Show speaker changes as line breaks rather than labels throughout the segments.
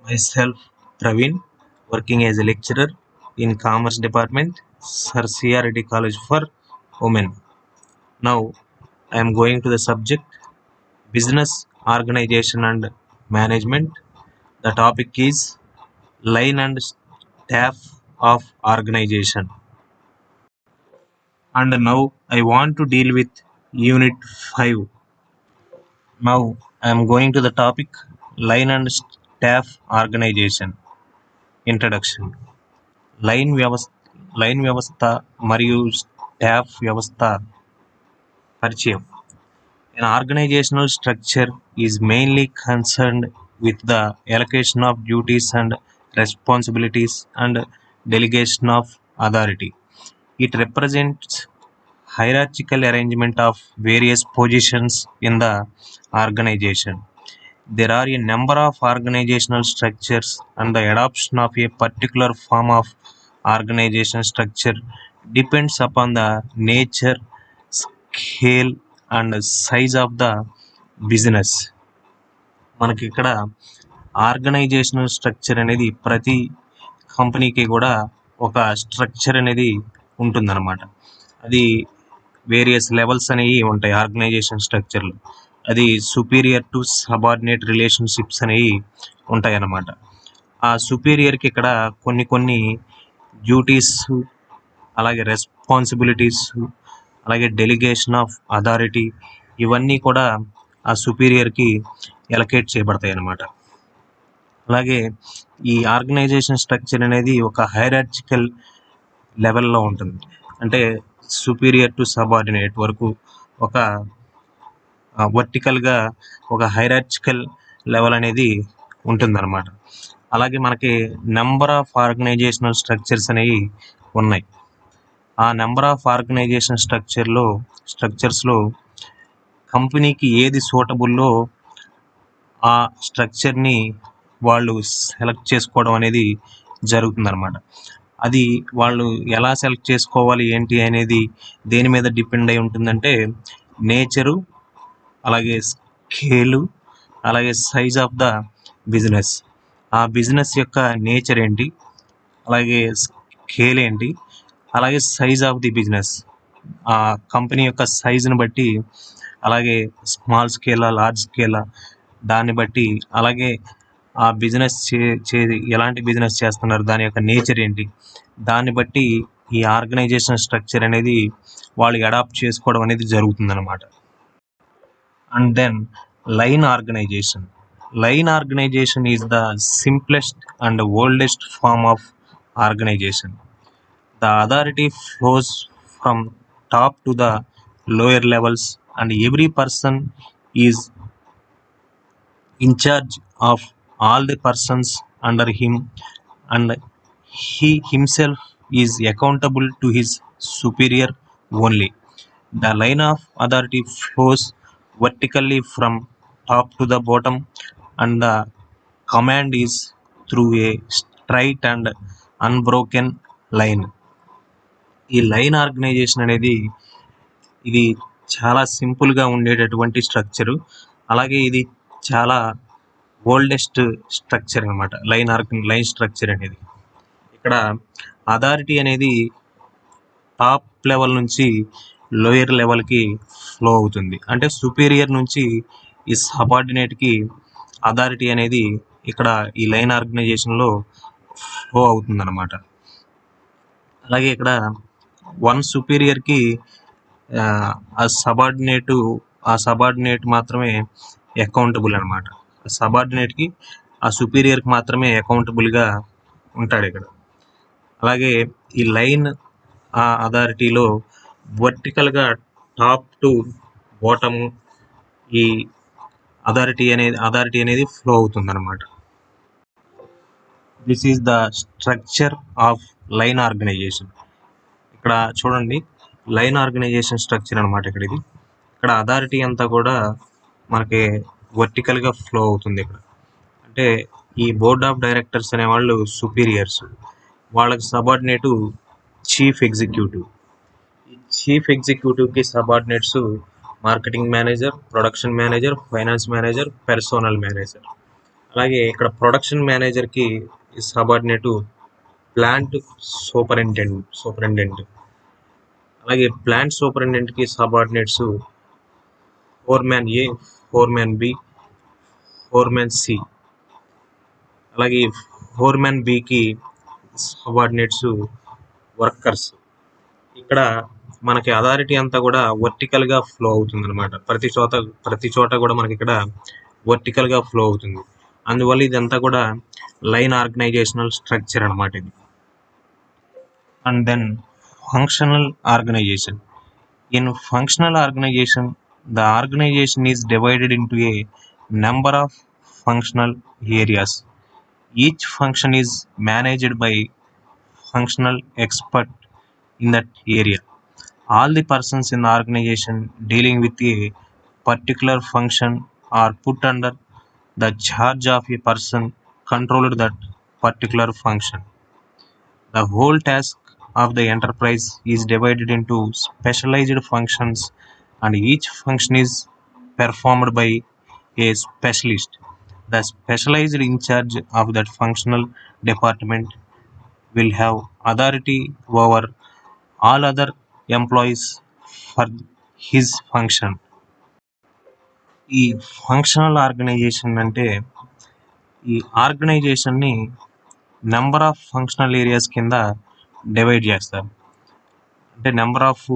Myself, Praveen, working as a lecturer in Commerce Department, Sir CRT College for Women. Now, I am going to the subject Business Organization and Management. The topic is Line and Staff of Organization. And now I want to deal with Unit 5. Now I am going to the topic Line and Staff Organization. Introduction. Line వ్యవస్థ మరియు staff వ్యవస్థ పరిచయం. An organizational structure is mainly concerned with the allocation of duties and responsibilities and delegation of authority. It represents hierarchical arrangement of various positions in the organization. There are a number of organizational structures, and the adoption of a particular form of organization structure depends upon the nature, scale, and size of the business. మనకి ఇక్కడ organisational structure అనేది ప్రతి కంపెనీకి కూడా ఒక structure అనేది ఉంటుందన్నమాట. అది వేరియస్ లెవెల్స్ అనేవి ఉంటాయి ఆర్గనైజేషన్ స్ట్రక్చర్లు. అది సుపీరియర్ టు సబార్డినేట్ రిలేషన్షిప్స్ అనేవి ఉంటాయి అన్నమాట. ఆ సుపీరియర్కి ఇక్కడ కొన్ని డ్యూటీస్, అలాగే రెస్పాన్సిబిలిటీస్, అలాగే డెలిగేషన్ ఆఫ్ అథారిటీ, ఇవన్నీ కూడా ఆ సుపీరియర్కి ఎలకేట్ చేయబడతాయి అన్నమాట. అలాగే ఈ ఆర్గనైజేషన్ స్ట్రక్చర్ అనేది ఒక హైరార్చికల్ లెవెల్లో ఉంటుంది. అంటే సుపీరియర్ టు సబార్డినేట్ వరకు ఒక వర్టికల్గా ఒక హైరార్చికల్ లెవెల్ అనేది ఉంటుందన్నమాట. అలాగే మనకి నెంబర్ ఆఫ్ ఆర్గనైజేషనల్ స్ట్రక్చర్స్ అనేవి ఉన్నాయి. ఆ నెంబర్ ఆఫ్ ఆర్గనైజేషన్ స్ట్రక్చర్స్లో కంపెనీకి ఏది సూటబుల్లో ఆ స్ట్రక్చర్ని వాళ్ళు సెలెక్ట్ చేసుకోవడం అనేది జరుగుతుందన్నమాట. అది వాళ్ళు ఎలా సెలెక్ట్ చేసుకోవాలి ఏంటి అనేది దేని మీద డిపెండ్ అయి ఉంటుందంటే నేచరు, అలాగే స్కేలు, అలాగే సైజ్ ఆఫ్ ద బిజినెస్. ఆ బిజినెస్ యొక్క నేచర్ ఏంటి, అలాగే స్కేల్ ఏంటి, అలాగే సైజ్ ఆఫ్ ది బిజినెస్, ఆ కంపెనీ యొక్క సైజుని బట్టి, అలాగే స్మాల్ స్కేలా లార్జ్ స్కేలా దాన్ని బట్టి, అలాగే ఆ బిజినెస్ ఎలాంటి బిజినెస్ చేస్తున్నారు, దాని యొక్క నేచర్ ఏంటి, దాన్ని బట్టి ఈ ఆర్గనైజేషన్ స్ట్రక్చర్ అనేది వాళ్ళు అడాప్ట్ చేసుకోవడం అనేది జరుగుతుందన్నమాట. And then line organisation. Line organization is the simplest and oldest form of organization. The authority flows from top to the lower levels, and every person is in charge of all the persons under him, and he himself is accountable to his superior only. The line of authority flows vertically from top to the bottom, and the command is through a straight and unbroken line. ఈ line organisation అనేది ఇది చాలా సింపుల్గా ఉండేటటువంటి structure. అలాగే ఇది చాలా oldest structure అనమాట. లైన్ స్ట్రక్చర్ అనేది ఇక్కడ అథారిటీ అనేది టాప్ లెవెల్ నుంచి లోయర్ లెవెల్కి ఫ్లో అవుతుంది. అంటే సుపీరియర్ నుంచి ఈ సబార్డినేట్కి అథారిటీ అనేది ఇక్కడ ఈ లైన్ ఆర్గనైజేషన్లో ఫ్లో అవుతుందన్నమాట. అలాగే ఇక్కడ వన్ సుపీరియర్కి ఆ సబార్డినేట్ మాత్రమే అకౌంటబుల్ అనమాట. సబార్డినేట్కి ఆ సుపీరియర్కి మాత్రమే అకౌంటబుల్గా ఉంటాడు ఇక్కడ. అలాగే ఈ లైన్ అథారిటీలో వర్టికల్గా టాప్ టు బాటము ఈ అథారిటీ అనేది ఫ్లో అవుతుందన్నమాట. This is the structure of line organisation. ఇక్కడ చూడండి, లైన్ ఆర్గనైజేషన్ స్ట్రక్చర్ అనమాట. ఇక్కడ అథారిటీ అంతా కూడా మనకి వర్టికల్గా ఫ్లో అవుతుంది. అంటే ఈ బోర్డ్ ఆఫ్ డైరెక్టర్స్ అనేవాళ్ళు సుపీరియర్స్, వాళ్ళకి సబార్డినేటు చీఫ్ ఎగ్జిక్యూటివ్. ఈ చీఫ్ ఎగ్జిక్యూటివ్కి subordinates marketing manager, production manager, finance manager, personnel manager. అలాగే ఇక్కడ ప్రొడక్షన్ మేనేజర్కి సబార్డినేటు ప్లాంట్ సూపరింటెండెంట్. అలాగే ప్లాంట్ సూపరింటెండెంట్కి subordinates foreman A, foreman B, foreman C. అలాగే ఫోర్మ్యాన్ బికి సబార్డినేట్స్ వర్కర్స్. ఇక్కడ మనకి అథారిటీ అంతా కూడా వర్టికల్గా ఫ్లో అవుతుంది అనమాట. ప్రతి చోట కూడా మనకి ఇక్కడ వర్టికల్గా ఫ్లో అవుతుంది. అందువల్ల ఇదంతా కూడా లైన్ ఆర్గనైజేషనల్ స్ట్రక్చర్ అనమాట ఇది. And then functional organisation. In functional organisation, the organization is divided into a number of functional areas. Each function is managed by functional expert in that area. All the persons in the organization dealing with a particular function are put under the charge of a person controlled that particular function. The whole task of the enterprise is divided into specialized functions, and each function is performed by a specialist. The specialized in charge of that functional department will have authority over all other employees for his function. ఈ functional organisation అంటే ఈ ఆర్గనైజేషన్ని number of functional areas కింద divide చేస్తారు. అంటే number of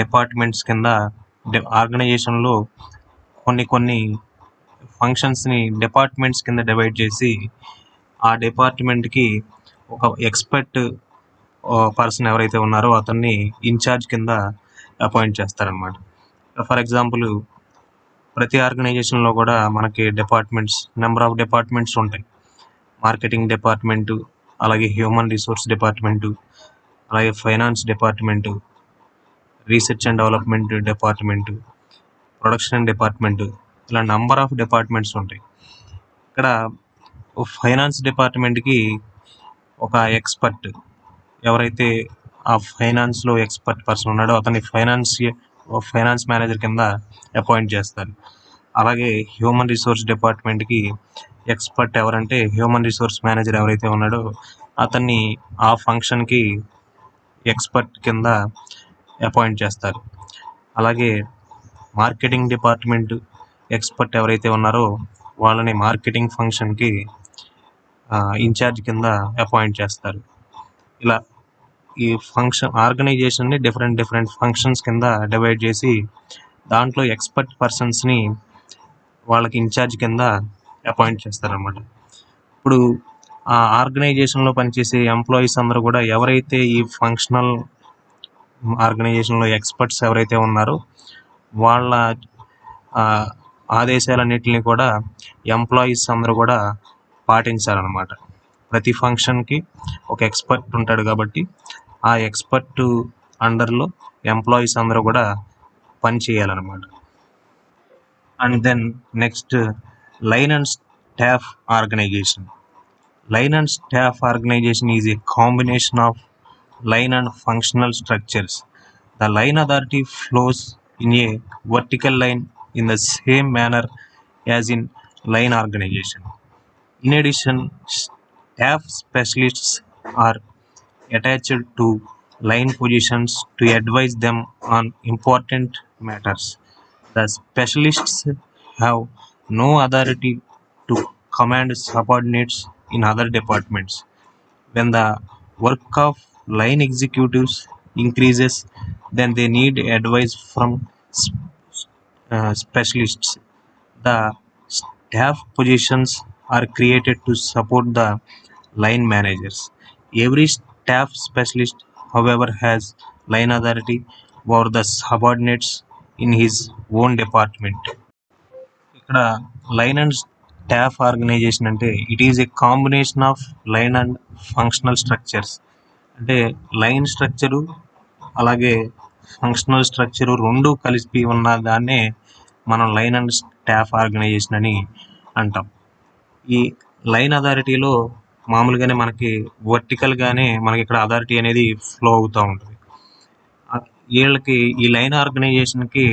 departments కింద ఆర్గనైజేషన్లో కొన్ని ఫంక్షన్స్ని departments కింద డివైడ్ చేసి ఆ డిపార్ట్మెంట్కి ఒక ఎక్స్పర్ట్ పర్సన్ ఎవరైతే ఉన్నారో అతన్ని ఇన్ఛార్జ్ కింద అపాయింట్ చేస్తారనమాట. ఫర్ ఎగ్జాంపుల్ ప్రతి ఆర్గనైజేషన్లో కూడా మనకి నెంబర్ ఆఫ్ డిపార్ట్మెంట్స్ ఉంటాయి. మార్కెటింగ్ డిపార్ట్మెంటు, అలాగే హ్యూమన్ రిసోర్స్ డిపార్ట్మెంటు, అలాగే finance department, research and development department, production department, ఇలా నంబర్ ఆఫ్ డిపార్ట్మెంట్స్ ఉంటాయి. ఇక్కడ ఫైనాన్స్ డిపార్ట్మెంట్కి ఒక ఎక్స్పర్ట్, ఎవరైతే ఆ ఫైనాన్స్లో ఎక్స్పర్ట్ పర్సన్ ఉన్నాడో అతన్ని ఫైనాన్స్ మేనేజర్ కింద అపాయింట్ చేస్తారు. అలాగే హ్యూమన్ రిసోర్స్ డిపార్ట్మెంట్కి ఎక్స్పర్ట్ ఎవరంటే హ్యూమన్ రిసోర్స్ మేనేజర్ ఎవరైతే ఉన్నాడో అతన్ని ఆ ఫంక్షన్కి ఎక్స్పర్ట్ కింద అపాయింట్ చేస్తారు. అలాగే మార్కెటింగ్ డిపార్ట్మెంట్ ఎక్స్పర్ట్ ఎవరైతే ఉన్నారో వాళ్ళని మార్కెటింగ్ ఫంక్షన్కి ఇన్ఛార్జ్ కింద అపాయింట్ చేస్తారు. ఇలా ఈ ఆర్గనైజేషన్ని డిఫరెంట్ ఫంక్షన్స్ కింద డివైడ్ చేసి దాంట్లో ఎక్స్పర్ట్ పర్సన్స్ని వాళ్ళకి ఇన్ఛార్జ్ కింద అపాయింట్ చేస్తారనమాట. ఇప్పుడు ఆ ఆర్గనైజేషన్లో పనిచేసే ఎంప్లాయీస్ అందరూ కూడా ఎవరైతే ఈ ఫంక్షనల్ ఆర్గనైజేషన్లో ఎక్స్పర్ట్స్ ఎవరైతే ఉన్నారో వాళ్ళ ఆదేశాలన్నిటిని కూడా ఎంప్లాయీస్ అందరూ కూడా పాటించాలన్నమాట. ప్రతి ఫంక్షన్కి ఒక ఎక్స్పర్ట్ ఉంటాడు కాబట్టి ఆ ఎక్స్పర్ట్ అండర్లో ఎంప్లాయీస్ అందరూ కూడా పని చేయాలన్నమాట. And then next line and staff organisation. Line and staff organization is a combination of line and functional structures. The line authority flows in a vertical line in the same manner as in line organization. In addition, staff specialists are attached to line positions to advise them on important matters. The specialists have no authority to command subordinates in other departments. When the work of line executives increases, then they need advice from specialists. The staff positions are created to support the line managers. Every staff specialist, however, has line authority over the subordinates in his own department. ఇక్కడ line and staff organisation అంటే it is a combination of line and functional structures. అంటే line structure అలాగే functional structure రెండు కలిపి ఉన్న దాన్నే మనం line and staff organisation అని అంటాం. ఈ లైన్ అథారిటీలో మామూలుగానే మనకి వర్టికల్గానే మనకి ఇక్కడ అథారిటీ అనేది ఫ్లో అవుతూ ఉంటుంది. వీళ్ళకి ఈ లైన్ ఆర్గనైజేషన్కి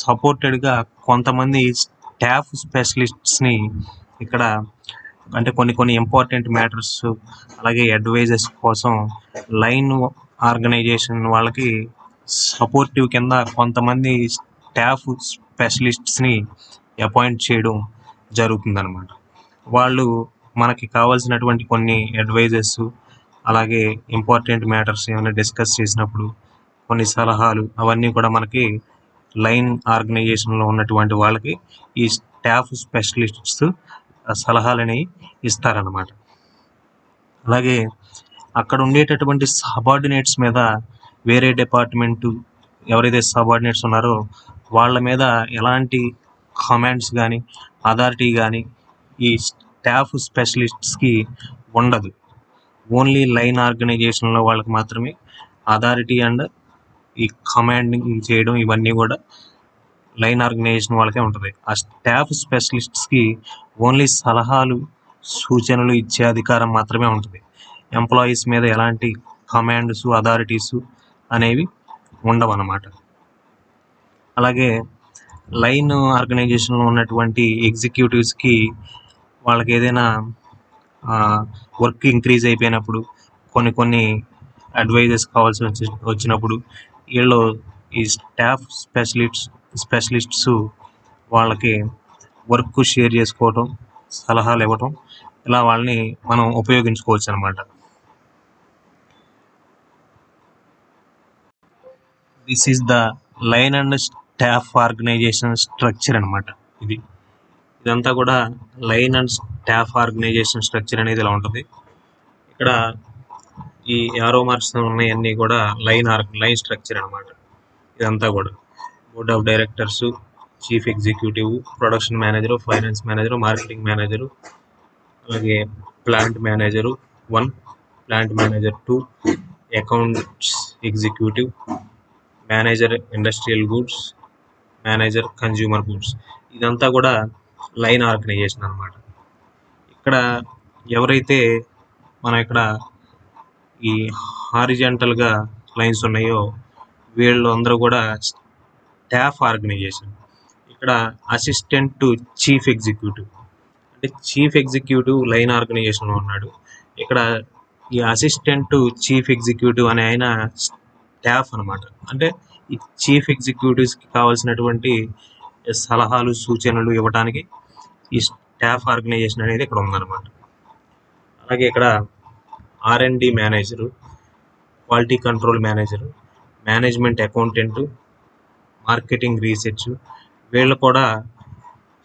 సపోర్టెడ్గా కొంతమంది స్టాఫ్ స్పెషలిస్ట్స్ని ఇక్కడ అంటే కొన్ని ఇంపార్టెంట్ మ్యాటర్స్ అలాగే అడ్వైజెస్ కోసం లైన్ ఆర్గనైజేషన్ వాళ్ళకి సపోర్టివ్ కింద కొంతమంది స్టాఫ్ స్పెషలిస్ట్స్ని అపాయింట్ చేయడం జరుగుతుందన్నమాట. వాళ్ళు మనకి కావాల్సినటువంటి కొన్ని అడ్వైజెస్ అలాగే ఇంపార్టెంట్ మ్యాటర్స్ ఏమైనా డిస్కస్ చేసినప్పుడు కొన్ని సలహాలు అవన్నీ కూడా మనకి లైన్ ఆర్గనైజేషన్లో ఉన్నటువంటి వాళ్ళకి ఈ స్టాఫ్ స్పెషలిస్ట్స్ సలహాలని ఇస్తారన్నమాట. అలాగే అక్కడ ఉండేటటువంటి సబార్డినేట్స్ మీద వేరే డిపార్ట్మెంటు ఎవరైతే సబార్డినేట్స్ ఉన్నారో వాళ్ళ మీద ఎలాంటి కమాండ్స్ కానీ అథారిటీ కానీ ఈ స్టాఫ్ స్పెషలిస్ట్స్కి ఉండదు. ఓన్లీ లైన్ ఆర్గనైజేషన్లో వాళ్ళకి మాత్రమే అథారిటీ అండ్ ఈ కమాండింగ్ చేయడం ఇవన్నీ కూడా లైన్ ఆర్గనైజేషన్ వాళ్ళకే ఉంటుంది. ఆ స్టాఫ్ స్పెషలిస్ట్స్కి ఓన్లీ సలహాలు సూచనలు ఇచ్చే అధికారం మాత్రమే ఉంటుంది. ఎంప్లాయీస్ మీద ఎలాంటి కమాండ్స్ అథారిటీస్ అనేవి ఉండవు అన్నమాట. అలాగే లైన్ ఆర్గనైజేషన్లో ఉన్నటువంటి ఎగ్జిక్యూటివ్స్కి వాళ్ళకి ఏదైనా వర్క్ ఇంక్రీజ్ అయిపోయినప్పుడు కొన్ని అడ్వైజెస్ కావాల్సి వచ్చినప్పుడు వీళ్ళు ఈ స్టాఫ్ స్పెషలిస్ట్స్ వాళ్ళకి వర్క్ షేర్ చేసుకోవటం సలహాలు ఇవ్వటం ఇలా వాళ్ళని మనం ఉపయోగించుకోవచ్చు అనమాట. This is the line and staff organisation structure అనమాట. ఇదంతా కూడా line and staff organisation structure అనేది ఇలా ఉంటుంది. ఇక్కడ ఈ యారో మార్క్స్ ఉన్నాయన్నీ కూడా లైన్ స్ట్రక్చర్ అనమాట. ఇదంతా కూడా board of directors, chief executive, production manager, finance manager, marketing manager, అలాగే plant manager 1, plant manager 2, accounts executive, manager industrial goods, manager consumer goods. ఇదంతా కూడా లైన్ ఆర్గనైజేషన్ అనమాట. ఇక్కడ ఎవరైతే మనం ఇక్కడ ఈ హారిజాంటల్గా లైన్స్ ఉన్నాయో వీళ్ళు అందరూ కూడా స్టాఫ్ ఆర్గనైజేషన్. ఇక్కడ అసిస్టెంట్ టు చీఫ్ ఎగ్జిక్యూటివ్ అంటే చీఫ్ ఎగ్జిక్యూటివ్ లైన్ ఆర్గనైజేషన్లో ఉన్నాడు. ఇక్కడ ఈ అసిస్టెంట్ టు చీఫ్ ఎగ్జిక్యూటివ్ అనే ఆయన స్టాఫ్ అనమాట. అంటే ఈ చీఫ్ ఎగ్జిక్యూటివ్స్కి కావాల్సినటువంటి సలహాలు సూచనలు ఇవ్వడానికి ఈ స్టాఫ్ ఆర్గనైజేషన్ అనేది ఇక్కడ ఉందన్నమాట. అలాగే ఇక్కడ R&D manager, quality control manager, management accountant, marketing research వీళ్ళు కూడా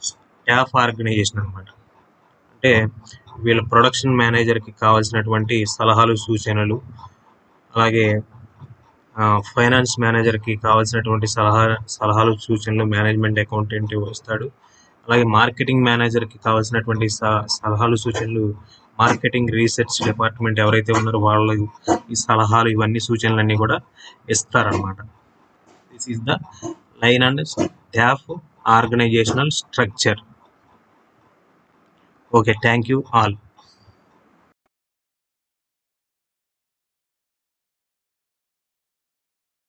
స్టాఫ్ ఆర్గనైజేషన్ అనమాట. అంటే వీళ్ళ ప్రొడక్షన్ మేనేజర్కి కావాల్సినటువంటి సలహాలు సూచనలు, అలాగే ఫైనాన్స్ మేనేజర్కి కావాల్సినటువంటి సలహాలు సూచనలు మేనేజ్మెంట్ అకౌంటెంట్ వస్తాడు. అలాగే మార్కెటింగ్ మేనేజర్కి కావాల్సినటువంటి సలహాలు సూచనలు మార్కెటింగ్ రీసెర్చ్ డిపార్ట్మెంట్ ఎవరైతే ఉన్నారో వాళ్ళు ఈ సలహాలు ఇవన్నీ సూచనలన్నీ కూడా ఇస్తారనమాట. This is the line and staff organisational structure. Okay, thank you all.